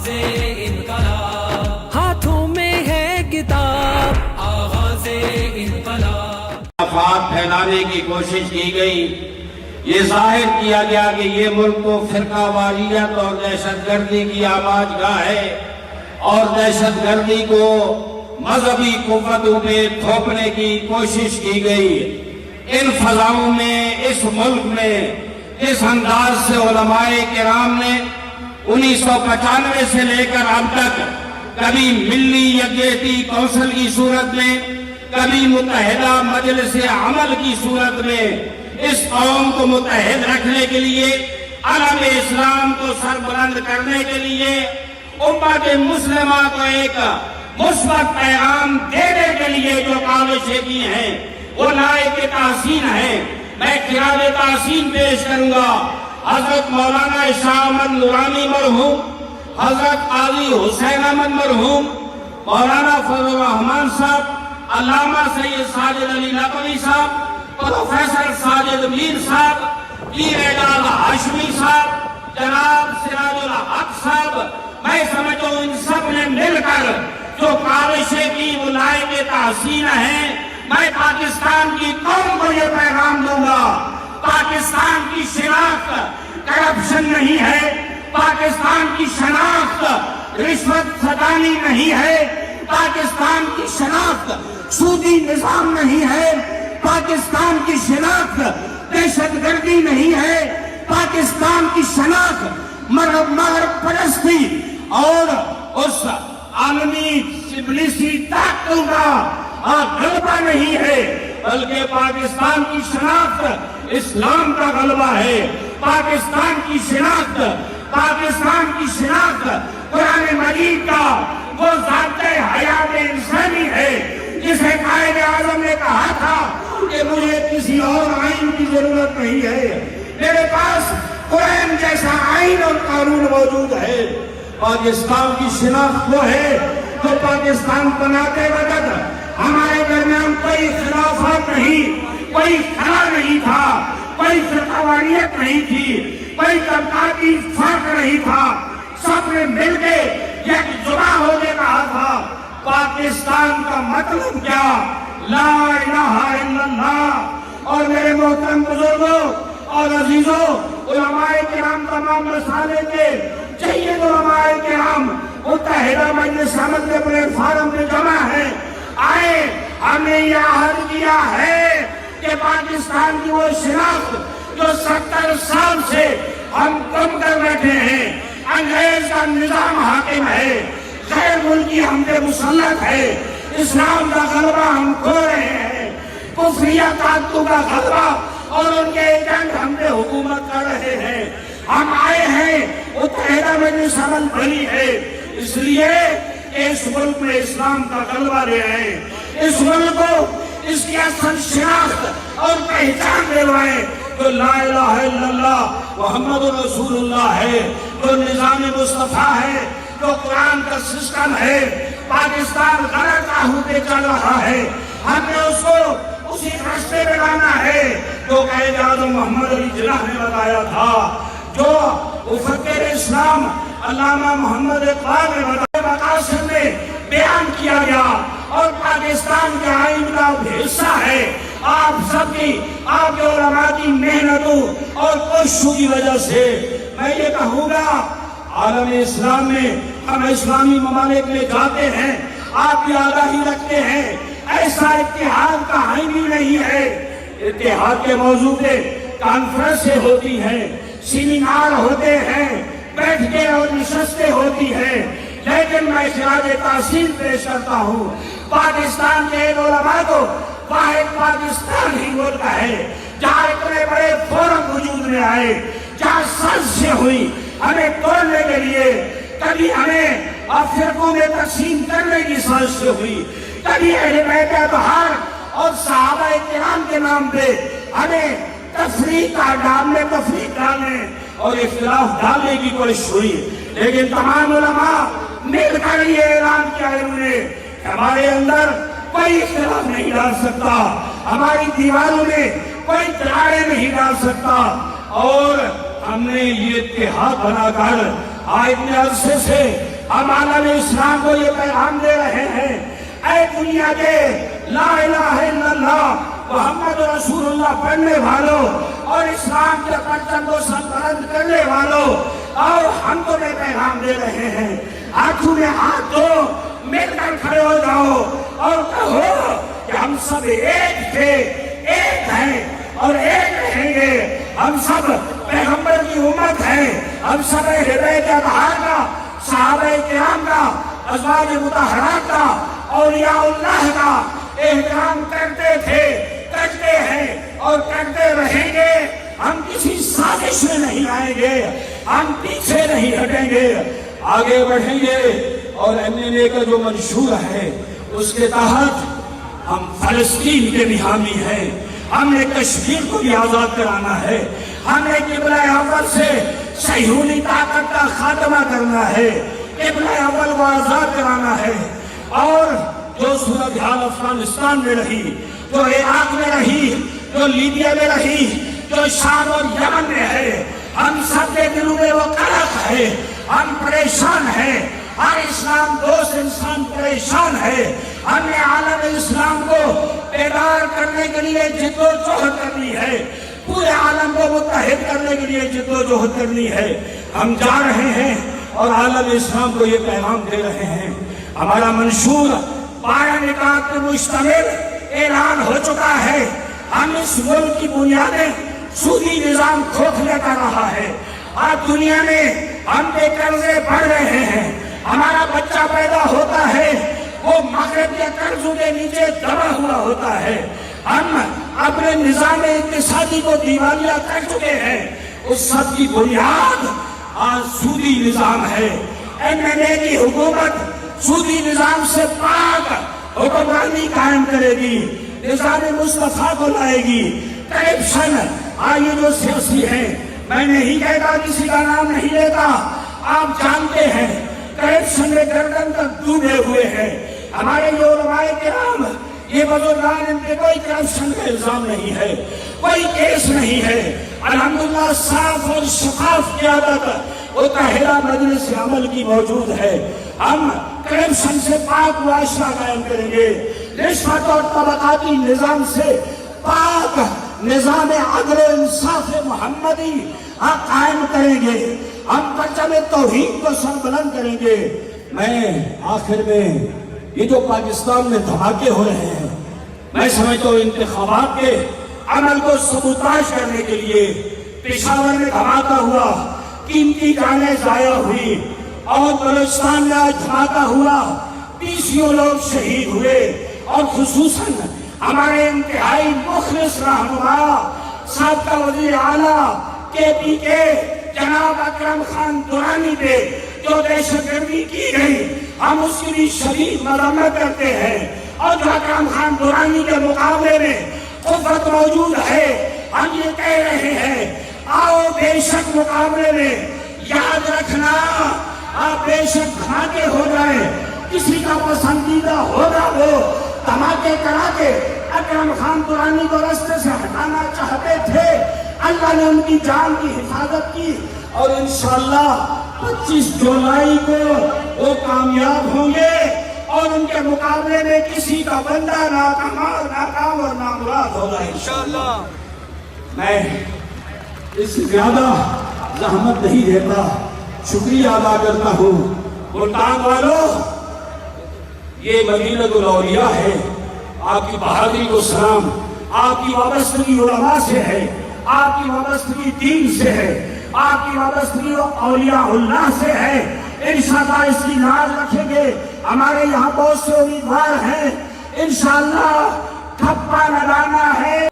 आगाज़ इनकलाब, हाथों में है किताब आगाज़ इनकलाब। अफवाह फैलाने की कोशिश की गई, ये जाहिर किया गया कि ये मुल्क तो फिरका वारियत और दहशतगर्दी की आमाजगाह है और दहशतगर्दी को मजहबी कुव्वतों पे थोपने की कोशिश की गई। इन फजाओं में इस मुल्क में इस अंदाज से उलमाए किराम ने 1995 से लेकर अब तक कभी मिल्ली यकजहती कौंसिल की सूरत में, कभी मुत्तहिदा मजलिस अमल की सूरत में इस कौम को मुत्तहिद रखने के लिए, अलम इस्लाम को सरबुलंद करने के लिए, उम्मत मुस्लिमा को एक मुस्बत पैगाम देने के लिए जो काविशें की हैं वो लायक तहसीन है। मैं खिराज तहसीन पेश करूंगा हजरत मौलाना शाह अहमद नूरानी मरहूम, हजरत काजी हुसैन अहमद मरहूम, मौलाना फजल रहमान साहब, अल्लामा सैयद साजिद अली नकवी साहब, प्रोफेसर साजिद मीर साहब, पीर एजाज हाशमी साहब, जनाब सिराजुल हक साहब, मैं समझता हूं इन सब ने मिलकर जो काविशें की वो लायक तहसीन है। मैं पाकिस्तान की कौम को ये पैगाम दूंगा, पाकिस्तान की शिनाख्त करप्शन नहीं है, पाकिस्तान की शनाख्त रिश्वत सतानी नहीं है, पाकिस्तान की शनाख्त सूदी निजाम नहीं है, पाकिस्तान की शनाख्त दहशतगर्दी नहीं है, पाकिस्तान की शनाख्त मगरब परस्ती और उस आलमी इब्लीसी ताकतों का गलबा नहीं है, बल्कि पाकिस्तान की शनाख्त इस्लाम का गलबा है। पाकिस्तान की शनाख्त, पाकिस्तान की शनाख्त कुरान मजीद का वो ज़ाते हयात इंसानी है जिसे कायद आज़म ने कहा था कि मुझे किसी और आइन की जरूरत नहीं है, मेरे पास कुरान जैसा आइन और कानून मौजूद है। पाकिस्तान की शिनाख्त वो है जो पाकिस्तान बनाते वक्त हमारे दरमियान कोई खिलाफत नहीं, कोई खला नहीं था, कोई फिरकावारियत नहीं थी, कोई तबकाती फर्क नहीं था, सबने मिलके एकजुमा होने कहा था। पाकिस्तान का मतलब क्या? ला इलाहा इल्लल्लाह। और मेरे मोहतरम बुजुर्गों और अजीजों, उलमाए किराम तमाम मसाले के चाहिए तो उलमाए किराम मुत्तहिदा मजलिस अमल के प्लेटफार्म पे जमा है। आए, हमने यह अहद किया है कि पाकिस्तान की वो शिनाख्त जो 70 साल से हम कम कर बैठे हैं, अंग्रेज का निजाम हाकिम है, गैर मुल्की हम पे मुसल्लत है, इस्लाम का गलबा हम खो रहे हैं, कुफरिया ताकतों का गलबा और उनके एजेंट हम पे हुकूमत कर रहे हैं। हम आए हैं, मुत्तहिदा मजलिस अमल बनी है इसलिए इस मुल्क में इस्लाम का गलबा ले आए, इस मुल्क को इसकी असल शिनाख्त और पहचान दिलवाए जो ला इलाहा इल्लल्लाह मुहम्मदुर रसूलुल्लाह है, जो निज़ाम मुस्तफा है, जो कुरान का सिस्टम है। पाकिस्तान गलत राहों पे चल रहा है, हमने उसको उसी रास्ते पे लाना है जो कायद आज़म मोहम्मद अली जिन्नाह ने बताया था, जो मुफक्किर इस्लाम अल्लामा मोहम्मद इकबाल ने मकासद में बयान किया गया और पाकिस्तान के आइन का हिस्सा है। आप सबकी, आपके उलमा की मेहनतों और कोशिशों की वजह से मैं ये कहूँगा, आलम इस्लाम में हम इस्लामी ममालिक में जाते हैं, आप भी आगाही रखते हैं, ऐसा इत्तेहाद का आइन ही नहीं है। इत्तेहाद के मौजू पे कॉन्फ्रेंसें होती हैं, सेमिनार होते हैं, बैठकें और नशस्तें होती हैं, लेकिन मैं खिराज तहसीन पेश करता हूँ पाकिस्तान के उलमा को वाहिद पाकिस्तान ही मुल्क है जहाँ इतने बड़े फोरम वजूद में आए, जहाँ साजिशें हुई हमें तोड़ने के लिए, कभी हमें फिरकों में तकसीम करने की साजिशें हुई, कभी अहले बैत अतहार और सहाबा किराम के नाम पे हमें तफरीक डालने और इख्तिलाफ डालने की कोशिश हुई। लेकिन तमाम उलमा मिलकर ये ऐलान किया इन्होंने, हमारे अंदर कोई इख्तिलाफ नहीं डाल सकता, हमारी दीवारों में कोई दरारें नहीं डाल सकता। और हमने ये इत्तेहाद बनाकर اتنے عرصے سے ہم عالم اسلام کو یہ پیغام دے رہے ہیں، اے دنیا کے لا الہ الا اللہ محمد رسول اللہ پڑھنے والوں اور اسلام کے پرچم کو سربلند کرنے والوں، اور ہم تمہیں پیغام دے رہے ہیں، ہاتھوں میں ہاتھ دو، مل کر کھڑے ہو جاؤ اور کہو کہ ہم سب ایک تھے، ایک ہیں اور ایک رہیں گے۔ ہم سب پیغمبر کی امت ہیں، ہم سب ہدایت اطہار کا، صحابہ کرام کا، ازواج مطہرات کا، اولیاء اللہ کا احترام کرتے تھے، کرتے ہیں اور کرتے رہیں گے۔ ہم کسی سازش میں نہیں آئیں گے، ہم پیچھے نہیں ہٹیں گے، آگے بڑھیں گے۔ اور MNA کا جو منشور ہے اس کے تحت ہم فلسطین کے بھی حامی ہیں، ہم نے کشمیر کو بھی آزاد کرانا ہے، ہم نے قبلہ اول سے صہیونی طاقت کا خاتمہ کرنا ہے، قبلہ اول کو آزاد کرانا ہے۔ اور جو صورتحال افغانستان میں رہی، جو عراق میں رہی، جو لیبیا میں رہی، جو شام اور یمن میں ہے، ہم سب کے دلوں میں وہ قلق ہے، ہم پریشان ہیں، ہر اسلام دوست انسان پریشان ہے۔ ہم نے عالم اسلام کو بیدار کرنے کے لیے جد و جہد کرنی ہے، پورے عالم کو متحد کرنے کے لیے جد و جہد کرنی ہے۔ ہم جا رہے ہیں اور عالم اسلام کو یہ پیغام دے رہے ہیں۔ ہمارا منشور 12 نکات پر مشتمل اعلان ہو چکا ہے۔ ہم اس ملک کی بنیادیں سودی نظام کھوکھلے کر رہا ہے، آج دنیا میں ہم پہ قرضے بڑھ رہے ہیں، ہمارا بچہ پیدا ہوتا ہے وہ مغرب کے قرضوں کے نیچے دبا ہوا ہوتا ہے، ہم اپنے نظام اقتصادی کو دیوالیہ کر چکے ہیں، اس سب کی بنیاد آج سودی نظام ہے۔ MNA کی حکومت سودی نظام سے پاک حکمرانی قائم کرے گی، نظام مصطفیٰ کو لائے گی۔ کرپشن، آئیے جو سیاسی ہیں، میں نہیں کہتا، کسی کا نام نہیں لیتا، آپ جانتے ہیں کرپشن میں گردن تک ڈوبے ہوئے ہیں۔ ہمارے یہ علماء کرام، یہ بزرگان، ان پہ کوئی کرپشن کا الزام نہیں ہے، کوئی کیس نہیں ہے۔ الحمدللہ صاف اور شفاف قیادت متحدہ مجلس عمل کی موجود ہے۔ ہم کرپشن سے پاک معاشرہ قائم کریں گے، رشوت اور طبقاتی نظام سے پاک نظام عدل و انصاف محمدی قائم کریں گے، ہم پرچم توحید کو سربلند کریں گے۔ میں آخر میں یہ جو پاکستان میں دھماکے ہو رہے ہیں، میں سمجھتا ہوں انتخابات کے عمل کو سبوتاژ کرنے کے لیے پشاور میں دھماکہ ہوا، قیمتی جانیں ضائع ہوئی، اور بلوچستان میں آج دھماکہ ہوا، 20 لوگ شہید ہوئے، اور خصوصاً ہمارے انتہائی مخلص رہنما سابقہ وزیر اعلیٰ KP کے جناب اکرم خان درانی پہ جو دہشت گردی کی گئی، ہم اس کی بھی شدید مذمت کرتے ہیں۔ اور جو اکرم خان درانی کے مقابلے میں قوت موجود ہے، ہم یہ کہہ رہے ہیں آؤ بے شک مقابلے میں، یاد رکھنا آپ بے شک دھماکے ہو جائے، کسی کا پسندیدہ ہوگا وہ دھماکے کرا کے اکرم خان درانی کو راستے سے ہٹانا چاہتے تھے، اللہ نے ان کی جان کی حفاظت کی، اور انشاءاللہ 25 جولائی کو وہ کامیاب ہوں گے، اور ان کے مقابلے میں کسی کا بندہ ناکام اور نامراد ہوگا انشاءاللہ۔ میں اس سے زیادہ زحمت نہیں دیتا، شکریہ ادا کرتا ہوں۔ ملتان والوں، یہ مدینۃ الاولیاء ہے، آپ کی بہادری کو سلام، آپ کی وابستگی علماء سے ہے، آپ کی وابستگی دین سے ہے، آپ کی وابستگی اولیاء اللہ سے ہے۔ انشاءاللہ اس کی لاز رکھیں گے۔ ہمارے یہاں بہت سے امیدوار ہیں، انشاءاللہ ٹھپا لگانا ہے۔